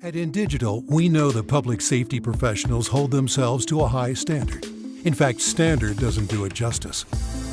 At InDigital, we know that public safety professionals hold themselves to a high standard. In fact, standard doesn't do it justice.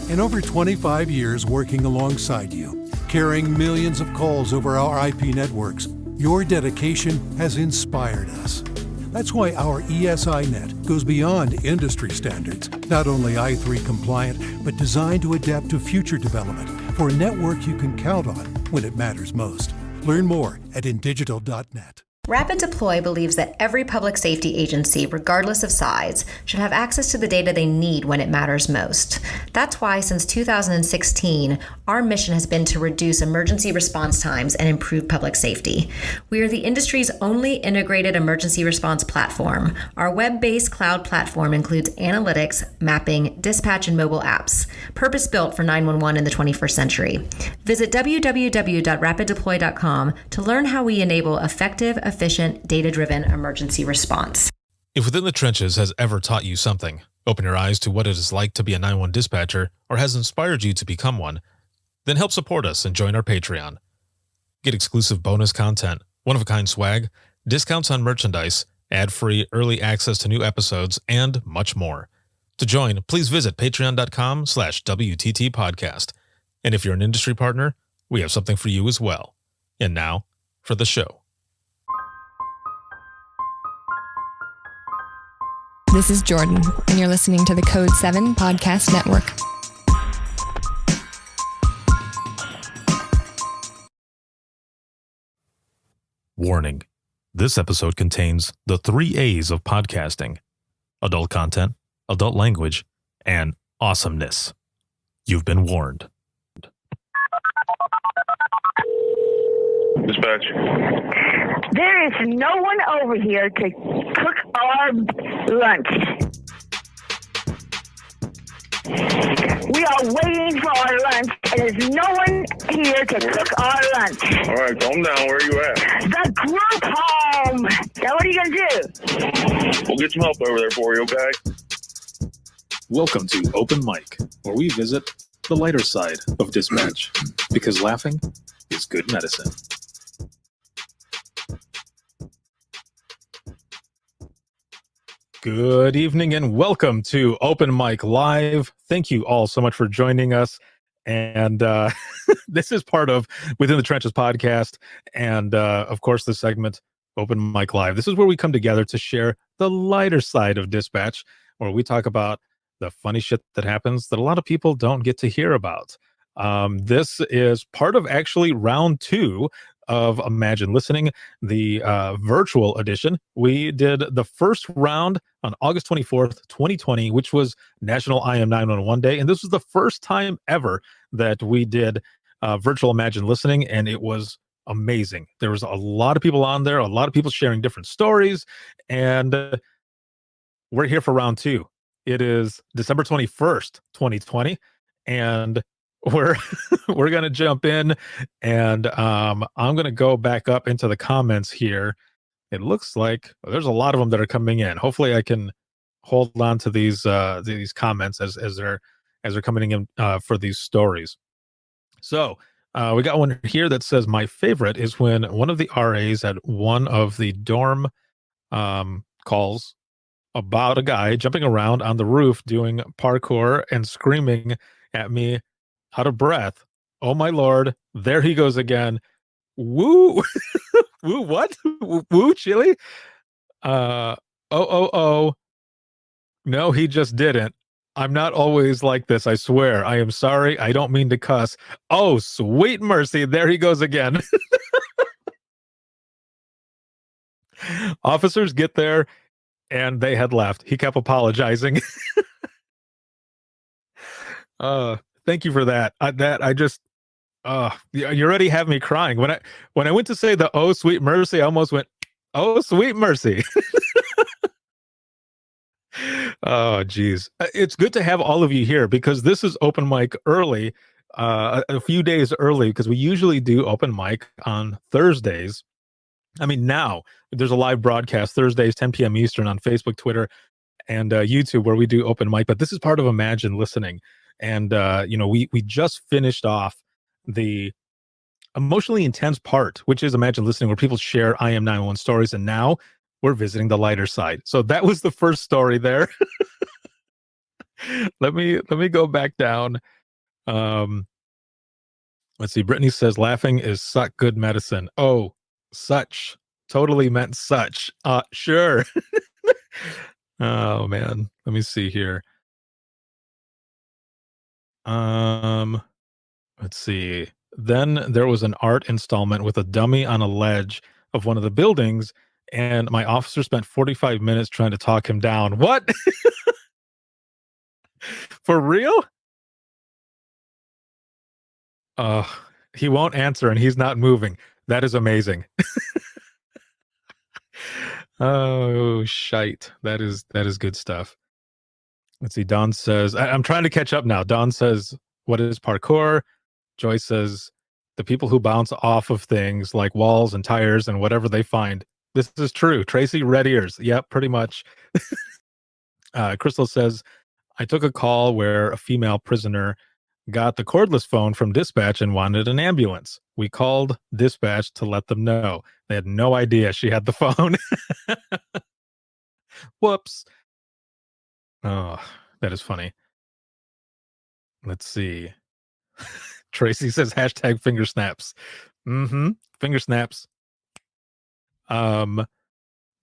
In over 25 years working alongside you, carrying millions of calls over our IP networks, your dedication has inspired us. That's why our ESI Net goes beyond industry standards, not only i3 compliant, but designed to adapt to future development for a network you can count on when it matters most. Learn more at indigital.net. Rapid Deploy believes that every public safety agency, regardless of size, should have access to the data they need when it matters most. That's why, since 2016, our mission has been to reduce emergency response times and improve public safety. We are the industry's only integrated emergency response platform. Our web-based cloud platform includes analytics, mapping, dispatch, and mobile apps, purpose-built for 911 in the 21st century. Visit www.rapiddeploy.com to learn how we enable effective, efficient, data-driven emergency response. If Within the Trenches has ever taught you something, open your eyes to what it is like to be a 911 dispatcher, or has inspired you to become one, then help support us and join our Patreon. Get exclusive bonus content, one-of-a-kind swag, discounts on merchandise, ad-free early access to new episodes, and much more. To join, please visit patreon.com/WTT podcast. And if you're an industry partner, we have something for you as well. And now, for the show. This is Jordan, and you're listening to the Code 7 Podcast Network. Warning. This episode contains the 3 A's of podcasting: adult content, adult language, and awesomeness. You've been warned. Dispatch. There is no one over here to cook our lunch. We are waiting for our lunch, and there's no one here to cook our lunch. All right, calm down. Where are you at? The group home. Now, what are you going to do? We'll get some help over there for you, okay? Welcome to Open Mic, where we visit the lighter side of dispatch, because laughing is good medicine. Good evening and welcome to Open Mic Live. Thank you all so much for joining us. And this is part of Within the Trenches podcast. And of course, the segment Open Mic Live. This is where we come together to share the lighter side of dispatch, where we talk about the funny shit that happens that a lot of people don't get to hear about. This is part of actually round 2 of Imagine Listening, the virtual edition. We did the first round on August 24th, 2020, which was National I Am 911 Day. And this was the first time ever that we did virtual Imagine Listening, and it was amazing. There was a lot of people on there, a lot of people sharing different stories, and we're here for round 2. It is December 21st, 2020, and we're going to jump in, and I'm going to go back up into the comments here. It looks like there's a lot of them that are coming in. Hopefully I can hold on to these comments as they're coming in for these stories. So we got one here that says, my favorite is when one of the RAs at one of the dorm calls about a guy jumping around on the roof doing parkour and screaming at me out of breath. Oh my Lord, there he goes again. Woo. Woo, what? Woo, chili? No, he just didn't. I'm not always like this, I swear. I am sorry. I don't mean to cuss. Oh, sweet mercy. There he goes again. Officers get there and they had left. He kept apologizing. Thank you for that. You already have me crying. When I went to say the "Oh sweet mercy," I almost went, "Oh sweet mercy." Oh geez, it's good to have all of you here because this is open mic early, a few days early, because we usually do open mic on Thursdays. I mean, now there's a live broadcast Thursdays, 10 p.m. Eastern on Facebook, Twitter, and YouTube, where we do open mic. But this is part of Imagine Listening. And, we just finished off the emotionally intense part, which is Imagine Listening, where people share IM 911 stories, and now we're visiting the lighter side. So that was the first story there. Let me go back down. Let's see. Brittany says laughing is such good medicine. Oh, such totally meant such. Sure. Oh man. Let me see here. Let's see. Then there was an art installment with a dummy on a ledge of one of the buildings, and my officer spent 45 minutes trying to talk him down. What? For real? He won't answer and he's not moving. That is amazing. Oh, shite. That is good stuff. Let's see. Don says, I'm trying to catch up now. Don says, what is parkour? Joyce says, the people who bounce off of things like walls and tires and whatever they find. This is true. Tracy, red ears. Yep, pretty much. Crystal says, I took a call where a female prisoner got the cordless phone from dispatch and wanted an ambulance. We called dispatch to let them know. They had no idea she had the phone. Whoops. Oh, that is funny. Let's see. Tracy says hashtag finger snaps. Finger snaps. All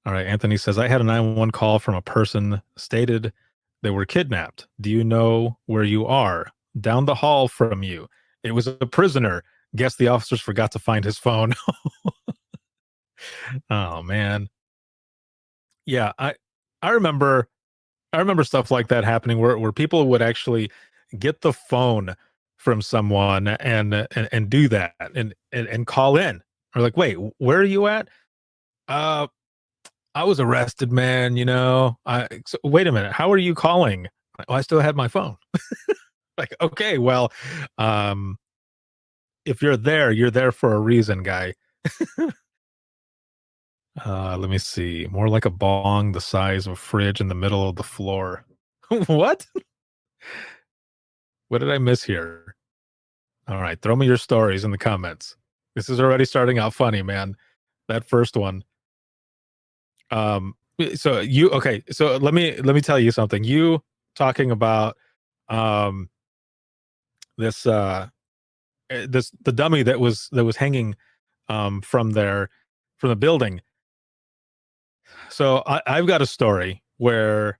right. Anthony says, I had a 911 call from a person stated they were kidnapped. Do you know where you are? Down the hall from you. It was a prisoner. Guess the officers forgot to find his phone. Oh man. Yeah, I remember stuff like that happening where people would actually get the phone from someone and do that and call in. Or like, wait, where are you at? I was arrested, man, so, wait a minute, how are you calling? I still had my phone. Like, okay, well, if you're there for a reason, guy. Let me see. More like a bong the size of a fridge in the middle of the floor. What? What did I miss here? All right, throw me your stories in the comments. This is already starting out funny, man. That first one. So let me tell you something. You talking about the dummy that was hanging from the building. So I've got a story where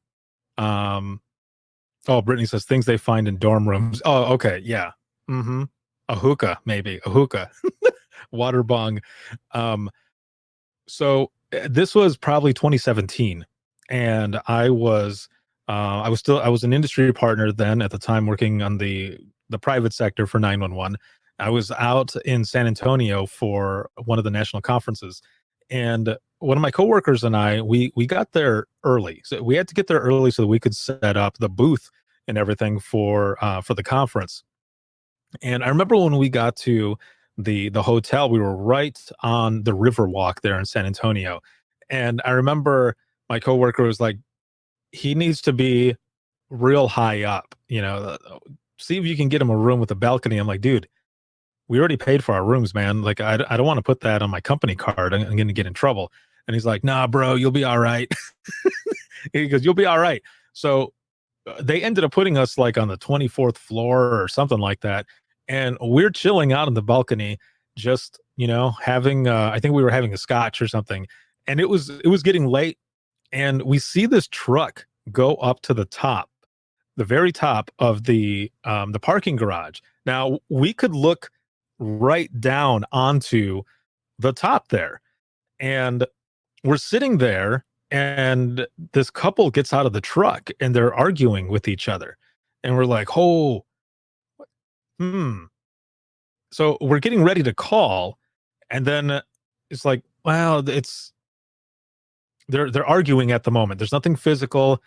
Brittany says things they find in dorm rooms. Oh, okay, yeah. A hookah, maybe a hookah. Water bong. So this was probably 2017, and I was an industry partner then at the time, working on the private sector for 911. I was out in San Antonio for one of the national conferences, and one of my coworkers and I, we got there early. So we had to get there early so that we could set up the booth and everything for the conference. And I remember when we got to the hotel, we were right on the river walk there in San Antonio. And I remember my coworker was like, he needs to be real high up, see if you can get him a room with a balcony. I'm like, dude, we already paid for our rooms, man. Like, I don't want to put that on my company card. I'm going to get in trouble. And he's like, nah, bro, you'll be all right. He goes, you'll be all right. So they ended up putting us like on the 24th floor or something like that. And we're chilling out on the balcony, just, having, I think we were having a scotch or something. And it was getting late. And we see this truck go up to the top, the very top of the parking garage. Now we could look right down onto the top there, and we're sitting there, and this couple gets out of the truck and they're arguing with each other, and we're like, so we're getting ready to call, and then it's like, wow, they're arguing at the moment. There's nothing physical.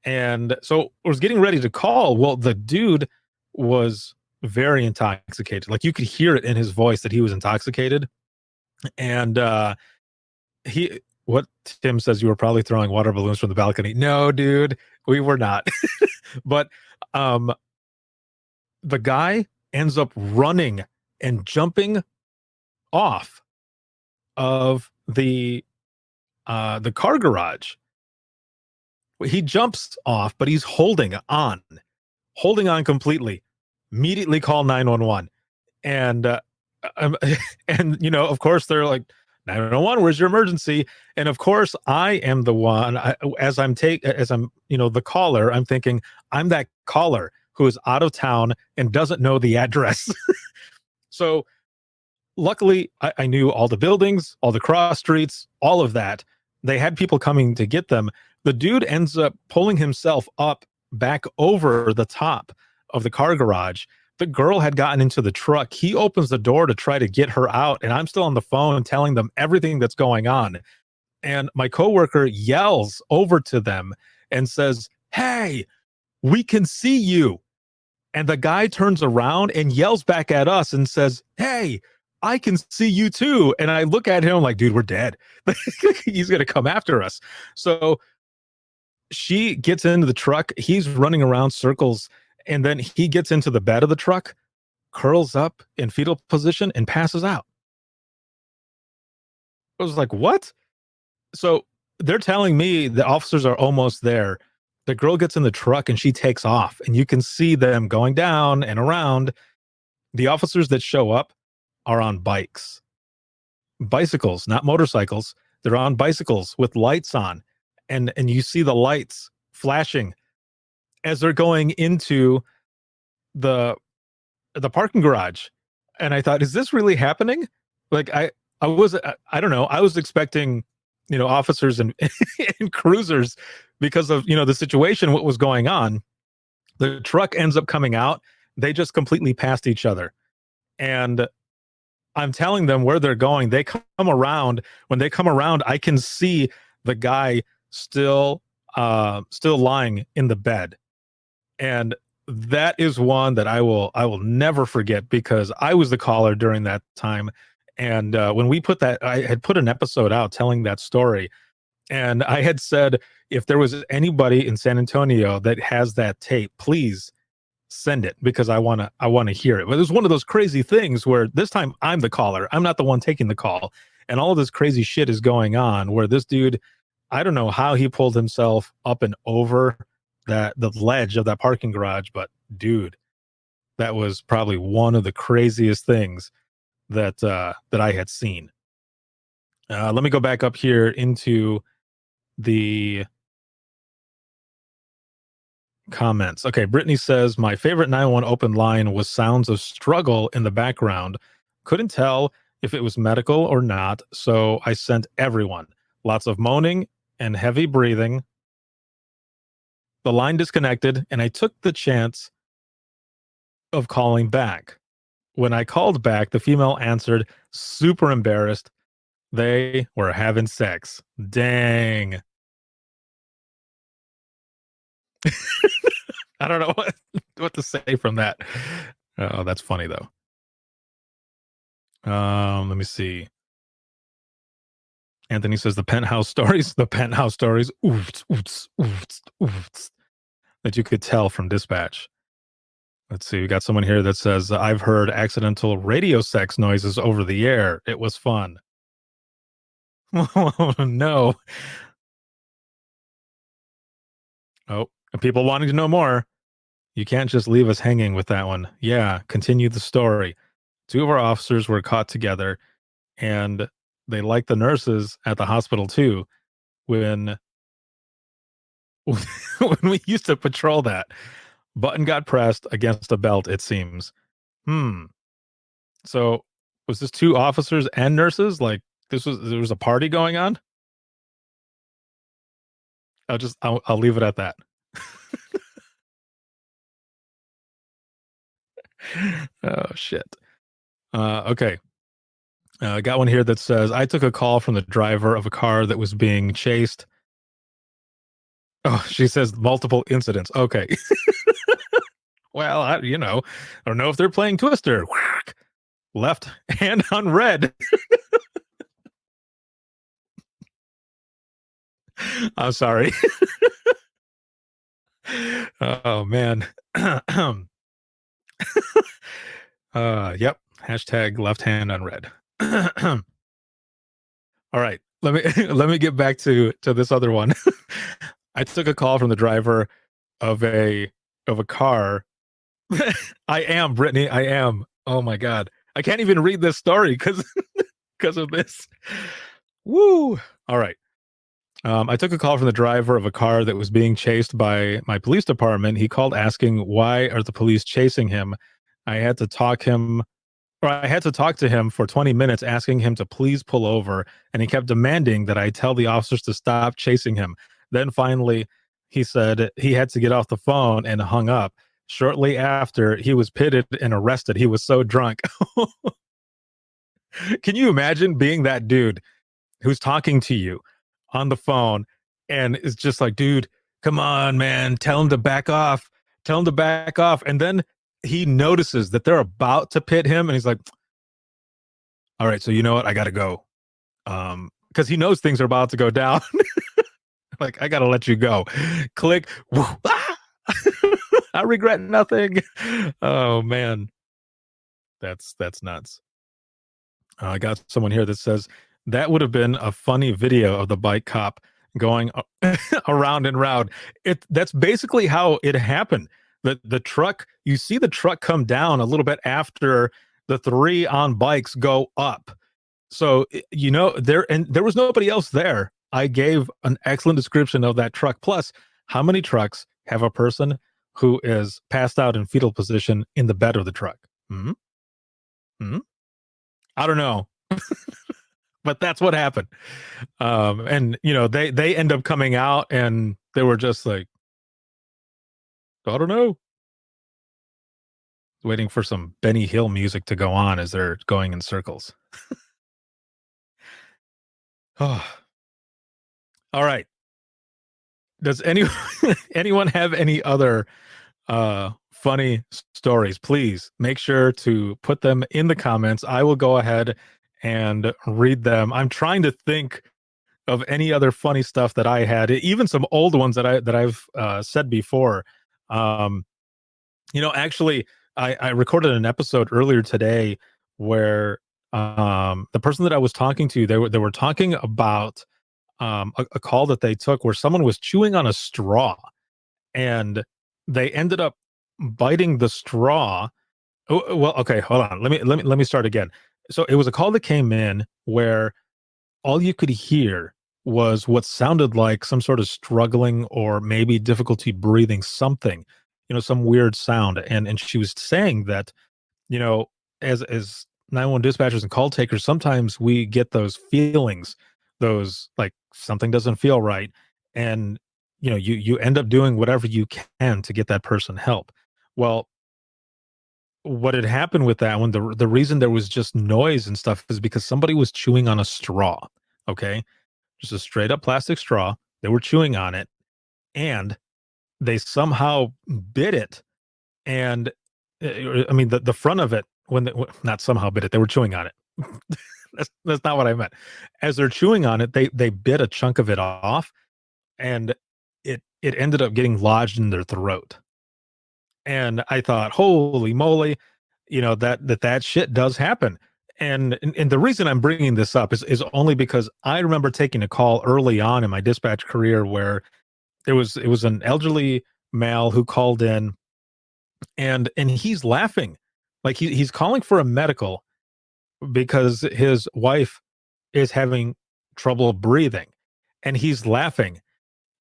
And so I was getting ready to call. Well, the dude was very intoxicated. Like, you could hear it in his voice that he was intoxicated. And what Tim says, you were probably throwing water balloons from the balcony. No, dude, we were not. But the guy ends up running and jumping off of the car garage. He jumps off, but he's holding on completely. Immediately call 911. And and of course they're like, 911, where's your emergency? And of course I am the one, as I'm the caller, I'm thinking I'm that caller who is out of town and doesn't know the address. So luckily I knew all the buildings, all the cross streets, all of that. They had people coming to get them. The dude ends up pulling himself up back over the top of the car garage. The girl had gotten into the truck. He opens the door to try to get her out, and I'm still on the phone telling them everything that's going on. And my coworker yells over to them and says, "Hey, we can see you." And the guy turns around and yells back at us and says, "Hey, I can see you too." And I look at him like, dude, we're dead. He's going to come after us. So she gets into the truck. He's running around circles. And then he gets into the bed of the truck, curls up in fetal position, and passes out. I was like, what? So they're telling me the officers are almost there. The girl gets in the truck and she takes off, and you can see them going down and around. The officers that show up are on bicycles, not motorcycles. They're on bicycles with lights on, and you see the lights flashing as they're going into the parking garage. And I thought, is this really happening? Like I don't know. I was expecting, officers and, and cruisers because of, the situation, what was going on. The truck ends up coming out. They just completely passed each other. And I'm telling them where they're going. They come around. When they come around, I can see the guy still lying in the bed. And that is one that I will never forget, because I was the caller during that time. And when we put that, I had put an episode out telling that story. And I had said, if there was anybody in San Antonio that has that tape, please send it, because I want to hear it. But it was one of those crazy things where this time I'm the caller. I'm not the one taking the call. And all of this crazy shit is going on where this dude, I don't know how he pulled himself up and over the ledge of that parking garage, but dude, that was probably one of the craziest things that I had seen. Let me go back up here into the comments. Okay, Brittany says, my favorite 911 open line was sounds of struggle in the background. Couldn't tell if it was medical or not, so I sent everyone. Lots of moaning and heavy breathing. The line disconnected, and I took the chance of calling back. When I called back, the female answered, super embarrassed. They were having sex. Dang. I don't know what to say from that. Oh, that's funny though. Let me see. Anthony says the penthouse stories, oops, oops, oops, oops, that you could tell from dispatch. Let's see. We got someone here that says, I've heard accidental radio sex noises over the air. It was fun. Oh, no. Oh, and people wanting to know more. You can't just leave us hanging with that one. Yeah, continue the story. 2 of our officers were caught together, and they liked the nurses at the hospital too. When we used to patrol that, button got pressed against a belt, it seems. So was this 2 officers and nurses? Like there was a party going on? I'll leave it at that. Oh shit. Okay. I got one here that says, I took a call from the driver of a car that was being chased. Oh, she says multiple incidents. Okay. Well, I don't know if they're playing Twister. Left hand on red. I'm sorry. Oh man. Yep. Hashtag left hand on red. All right. Let me let me get back to this other one. I took a call from the driver of a car. I am, Brittany. I am. Oh my God. I can't even read this story because of this. Woo. All right. I took a call from the driver of a car that was being chased by my police department. He called asking why are the police chasing him. I had to talk to him for 20 minutes, asking him to please pull over, and he kept demanding that I tell the officers to stop chasing him. Then finally, he said he had to get off the phone and hung up. Shortly after, he was pitted and arrested. He was so drunk. Can you imagine being that dude who's talking to you on the phone and is just like, dude, come on, man, tell him to back off. Tell him to back off. And then he notices that they're about to pit him and he's like, all right, so you know what? I got to go. Because he knows things are about to go down. Like, I got to let you go. Click. I regret nothing. Oh, man. That's nuts. I got someone here that says, that would have been a funny video of the bike cop going around and round. That's basically how it happened. The truck, you see the truck come down a little bit after the three on bikes go up. So, you know, there was nobody else there. I gave an excellent description of that truck. Plus, how many trucks have a person who is passed out in fetal position in the bed of the truck? I don't know. But that's what happened. And, you know, they end up coming out and they were just like, I don't know. Waiting for some Benny Hill music to go on as they're going in circles. Oh. All right. Does anyone have any other funny stories? Please make sure to put them in the comments. I will go ahead and read them. I'm trying to think of any other funny stuff that I had, even some old ones that I've said before. You know, actually, I recorded an episode earlier today where the person that I was talking to, they were talking about a call that they took where someone was chewing on a straw, and they ended up biting the straw. Oh, well, okay, hold on. Let me start again. So it was a call that came in where all you could hear was what sounded like some sort of struggling or maybe difficulty breathing, something, you know, some weird sound. And she was saying that, you know, as 911 dispatchers and call takers, sometimes we get those feelings, those like something doesn't feel right. And, you know, you end up doing whatever you can to get that person help. Well, what had happened with that one, the reason there was just noise and stuff is because somebody was chewing on a straw. Okay. Just a straight up plastic straw. They were chewing on it and they somehow bit it. And I mean, the front of it, not somehow bit it, they were chewing on it. That's not what I meant. As they're chewing on it, they bit a chunk of it off and it ended up getting lodged in their throat. And I thought, holy moly, you know, that shit does happen. And the reason I'm bringing this up is only because I remember taking a call early on in my dispatch career where it was an elderly male who called in and he's laughing. Like he's calling for a medical because his wife is having trouble breathing and he's laughing.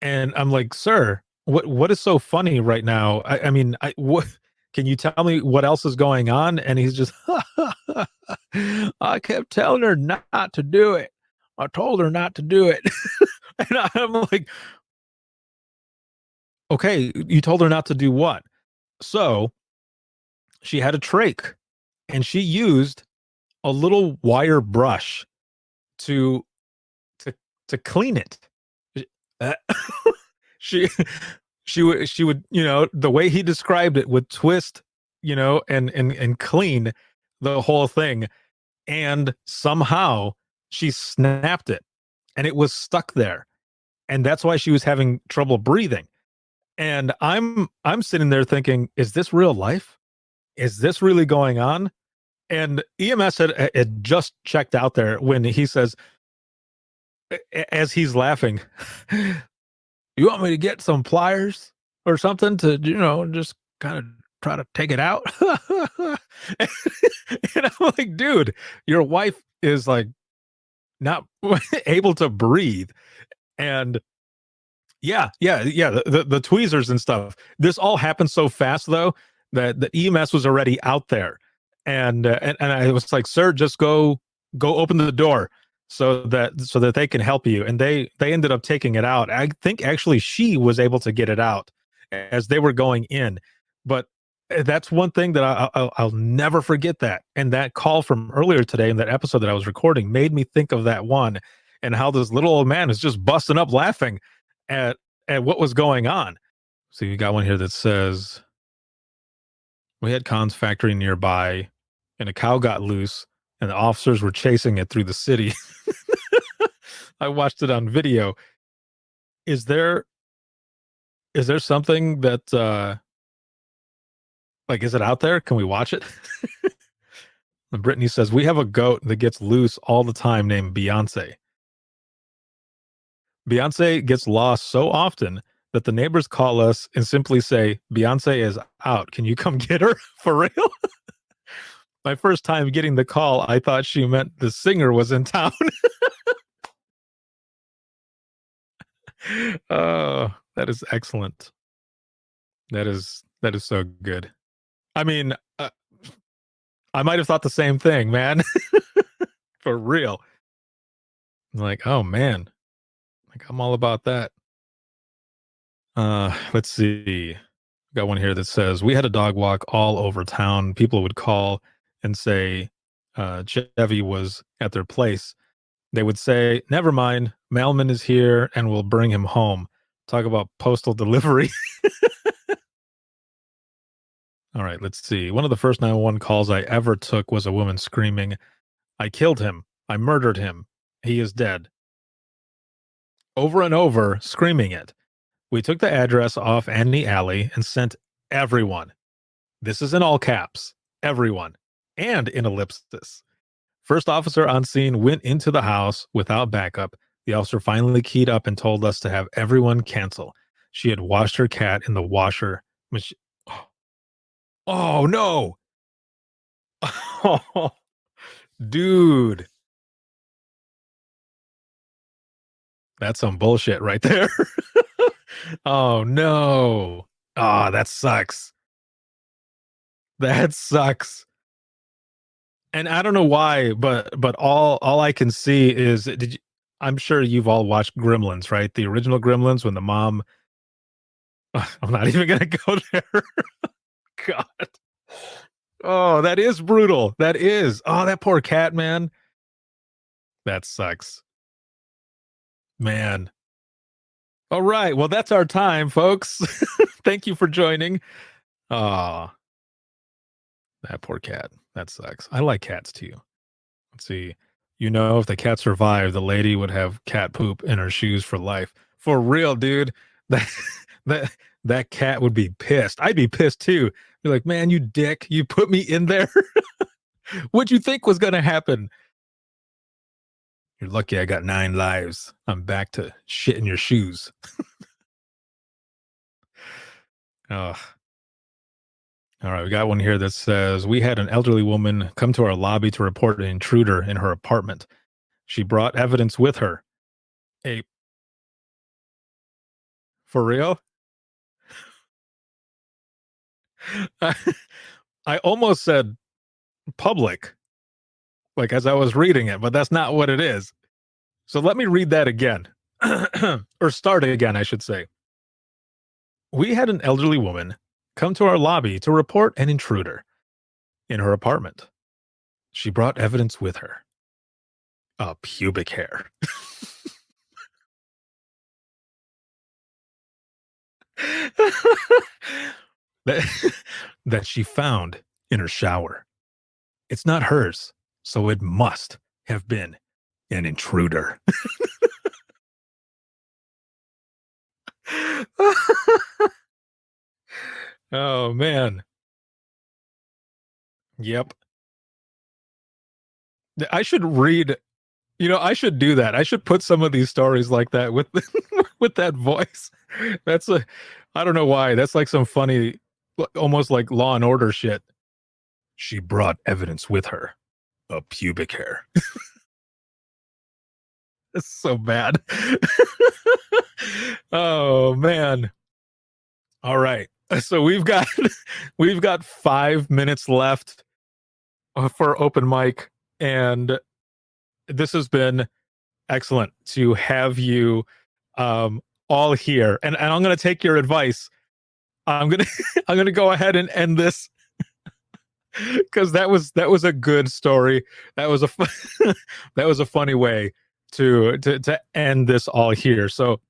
And I'm like, sir, what is so funny right now? I mean, what can you tell me what else is going on? And he's just, I kept telling her not to do it. I told her not to do it. And I'm like, okay, you told her not to do what? So she had a trach and she used a little wire brush to clean it. She would, you know, the way he described it, would twist, you know, and clean the whole thing. And somehow she snapped it and it was stuck there. And that's why she was having trouble breathing. And I'm sitting there thinking, is this real life? Is this really going on? And EMS had just checked out there when he says, as he's laughing, you want me to get some pliers or something to, just kind of try to take it out? And I'm like, dude, your wife is like not able to breathe. And yeah. The tweezers and stuff. This all happened so fast though that the EMS was already out there, and I was like, "Sir, just go open the door so that they can help you." And they ended up taking it out. I think actually she was able to get it out as they were going in, but that's one thing that I'll never forget that. And that call from earlier today in that episode that I was recording made me think of that one and how this little old man is just busting up laughing at what was going on. So you got one here that says, we had Khan's factory nearby and a cow got loose and the officers were chasing it through the city. I watched it on video. Is there something that like, is it out there? Can we watch it? And Brittany says, we have a goat that gets loose all the time named Beyonce. Beyonce gets lost so often that the neighbors call us and simply say, Beyonce is out. Can you come get her? For real? My first time getting the call, I thought she meant the singer was in town. Oh, that is excellent. That is so good. I mean, I might have thought the same thing, man. For real. Like, oh man. Like, I'm all about that. Let's see. Got one here that says, we had a dog walk all over town. People would call and say Chevy was at their place. They would say, never mind, mailman is here and we'll bring him home. Talk about postal delivery. All right, let's see. One of the first 911 calls I ever took was a woman screaming, I killed him. I murdered him. He is dead. Over and over, screaming it. We took the address off Annie Alley and sent everyone. This is in all caps. Everyone. And in ellipsis. First officer on scene went into the house without backup. The officer finally keyed up and told us to have everyone cancel. She had washed her cat in the washer machine. Oh, no. Oh, dude. That's some bullshit right there. Oh, no. Oh, that sucks. That sucks. And I don't know why, but all I can see is I'm sure you've all watched Gremlins, right? The original Gremlins when the mom I'm not even gonna go there. God. Oh, that is brutal. That is. Oh, that poor cat, man. That sucks. Man. All right. Well, that's our time, folks. Thank you for joining. Oh, that poor cat. That sucks. I like cats too. Let's see. If the cat survived, the lady would have cat poop in her shoes for life. For real, dude. That that cat would be pissed. I'd be pissed too. Be like, man, you dick. You put me in there. What'd you think was gonna happen? You're lucky I got 9 lives. I'm back to shit in your shoes. Oh. All right, we got one here that says, we had an elderly woman come to our lobby to report an intruder in her apartment. She brought evidence with her. For real? I almost said public, like as I was reading it, but that's not what it is. So let me read that again. Or start again, I should say. We had an elderly woman come to our lobby to report an intruder in her apartment. She brought evidence with her. A pubic hair. that she found in her shower. It's not hers, so it must have been an intruder. Oh, man. Yep. I should read. I should do that. I should put some of these stories like that with with that voice. I don't know why. That's like some funny, almost like Law and Order shit. She brought evidence with her, a pubic hair. It's so bad. Oh man. All right. So we've got 5 minutes left for open mic, and this has been excellent to have you all here. And I'm going to take your advice. I'm going to go ahead and end this because that was a good story. That was a funny way to end this all here. So,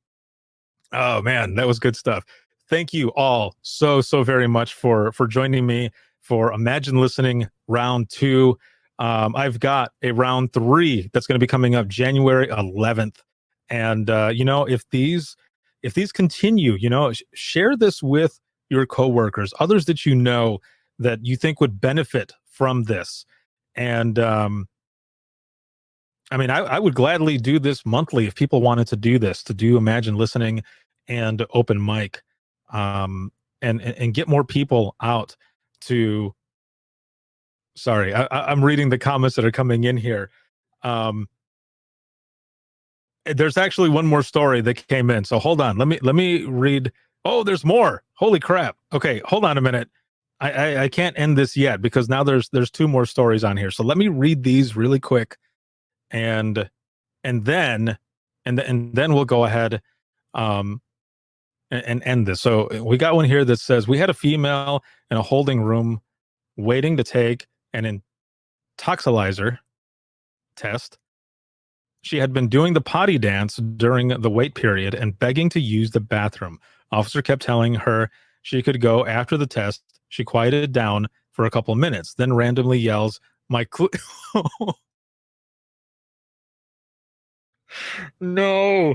oh man, that was good stuff. Thank you all so very much for joining me for Imagine Listening Round 2. I've got a Round 3 that's going to be coming up January 11th. And, if these continue, share this with your coworkers, others that that you think would benefit from this. And, I would gladly do this monthly if people wanted to do this, to do Imagine Listening and open mic, and get more people out to. Sorry, I'm reading the comments that are coming in here. There's actually one more story that came in, so hold on. Let me read. Oh, there's more. Holy crap. Okay, hold on a minute. I can't end this yet because now there's 2 more stories on here. So let me read these really quick, and then we'll go ahead and end this. So we got one here that says, we had a female in a holding room waiting to take an intoxilizer test. She had been doing the potty dance during the wait period and begging to use the bathroom. Officer kept telling her she could go after the test. She quieted down for a couple minutes, then randomly yells, no,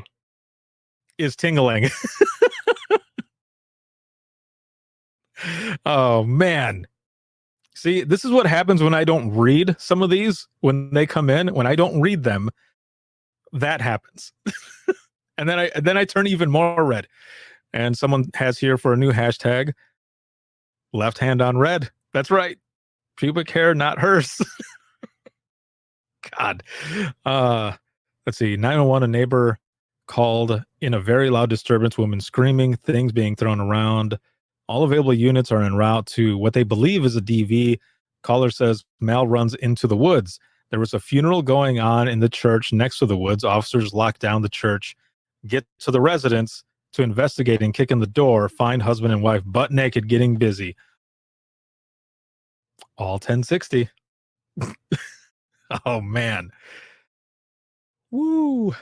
is tingling. Oh, man. See, this is what happens when I don't read some of these. When they come in, when I don't read them, that happens. And then I turn even more red. And someone has here for a new hashtag, left hand on red. That's right. Pubic hair, not hers. God. Let's see. 911, a neighbor called in a very loud disturbance, women screaming, things being thrown around. All available units are en route to what they believe is a DV. Caller says Mal runs into the woods. There was a funeral going on in the church next to the woods. Officers lock down the church, get to the residence to investigate and kick in the door, find husband and wife butt naked getting busy. All 1060. Oh, man. Woo.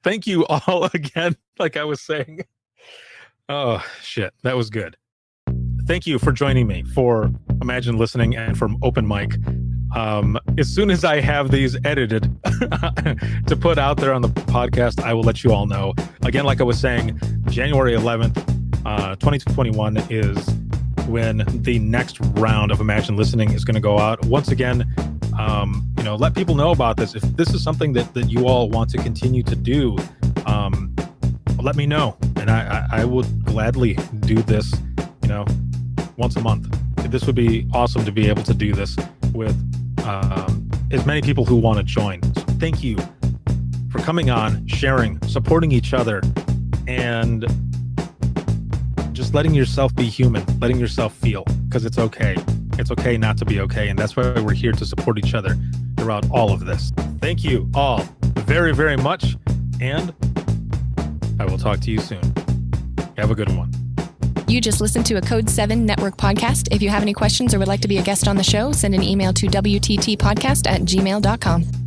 Thank you all again, like I was saying. Oh, shit. That was good. Thank you for joining me for Imagine Listening and from Open Mic. As soon as I have these edited to put out there on the podcast, I will let you all know. Again, like I was saying, January 11th, 2021 is when the next round of Imagine Listening is going to go out. Once again, let people know about this. If this is something that you all want to continue to do, let me know. And I would gladly do this, once a month. This would be awesome to be able to do this with as many people who want to join. So thank you for coming on, sharing, supporting each other, and just letting yourself be human, letting yourself feel, because it's okay. It's okay not to be okay. And that's why we're here to support each other throughout all of this. Thank you all very, very much. And I will talk to you soon. Have a good one. You just listened to a Code 7 Network podcast. If you have any questions or would like to be a guest on the show, send an email to wttpodcast@gmail.com.